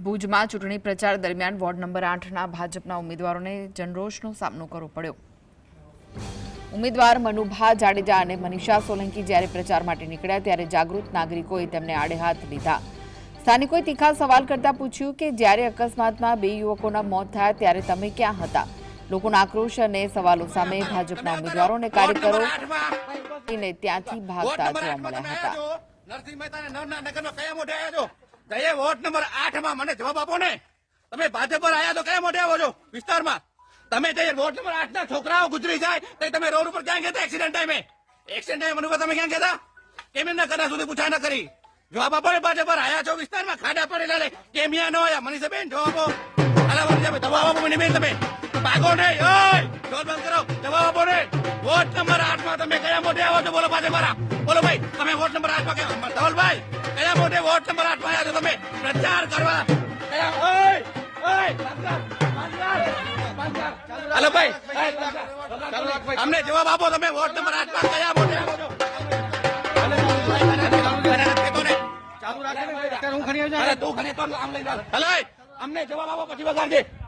ભુજમાં ચૂંટણી પ્રચાર દરમિયાન વોર્ડ નંબર 8ના ભાજપના ઉમેદવારોને જનરોષનો સામનો કરવો પડ્યો। ઉમેદવાર મનુભા જાડેજા અને મનીષા સોલંકી જ્યારે પ્રચાર માટે નીકળ્યા ત્યારે જાગૃત નાગરિકોએ તેમને આડેહાથ લીધા। સ્થાનિકોએ તીખા સવાલ કરતા પૂછ્યું કે જ્યારે અકસ્માતમાં 2 યુવકોના મોત થયા ત્યારે તમે ક્યાં હતા? લોકોના આક્રોશ અને સવાલો સામે ભાજપના ઉમેદવારો અને કાર્યકરો ત્યાંથી ભાગતા જોવા મળ્યા હતા। જઈએ વોર્ડ નંબર 8 માં મને જવાબ આપો ને। તમે ભાજપ પર આયા તો કયા મોઢે આવો છો વિસ્તારમાં? તમે જઈએ વોર્ડ નંબર 8 ના છોકરાઓ ગુજરી જાય તો તમે રોડ ઉપર ક્યાં ગયા એક્સિડન્ટ ટાઈમે? એક્સિડન્ટ ટાઈમે મનુભા તમે ક્યાં ગયા? કેમ એમના કના સુધી પૂછા ન કરી? જવાબ આપો ને, ભાજપ પર આયા છો વિસ્તારમાં ખાડા પડેલા લે કેમ યા ન આયા? મનીષાબેન જવાબ આપો। જવાબ આપો મનીબેન, તમે ભાગો ને, ઓય જોર બંધ કરો, જવાબ આપો ને। વોર્ડ નંબર 8 માં તમે કયા મોઢે આવો છો? બોલો ભાજપ વાળા, બોલો ભાઈ, તમે વોર્ડ નંબર 8 માં ક્યાં? ધવલભાઈ કયા મોઢે વોર્ડ નંબર 8 માં આવ્યા છો તમે પ્રચાર કરવા? હલો ભાઈ, અમને જવાબ આપો, તમે વોર્ડ નંબર 8 માં કયા મોઢે આવો છો? અમને જવાબ આપો, પછી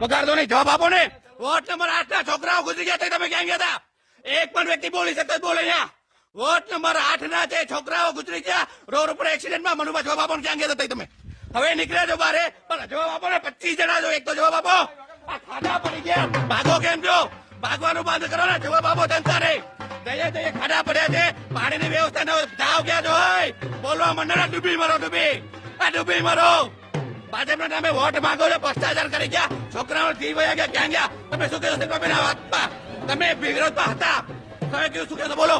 વગાડજો નહીં, જવાબ આપો ને। વોર્ડ નંબર 8 ના છોકરાઓ ગુજરી ગયા તમે ક્યાં ગયા હતા? એક પણ વ્યક્તિ બોલી શકતો બોલે અહીંયા। વોર્ડ નંબર 8 ના જે છોકરાઓ ગુજરી ગયા રોડ ઉપર એક્સિડન્ટમાં, મનુભા જવાબ આપો, ક્યાં ગયા હતા તમે? હવે નીકળ્યા છો બારે, પણ જવાબ આપો ને। 25 જણા છો, એક તો જવાબ આપો। આ ખાડા પડી ગયા, ભાગો કેમ છો? ભાગવાનું બંધ કરો ને, જવાબ આપો જનતાને। જઈએ ખાડા પડ્યા છે, પાણીની વ્યવસ્થા ન હોય, જાઓ ક્યાં છો? બોલવા મંડળ, ડૂબી મરો, ડૂબી મરો। ભાજપના નામે વોટ માંગો છો, ભ્રષ્ટાચાર કરી ગયા, છોકરાઓ જી વયા ગયા, ક્યાં ગયા? તમે શું કહેશો? તમે વિરોધમાં હતા, તમે કયું શું કહેશો? બોલો।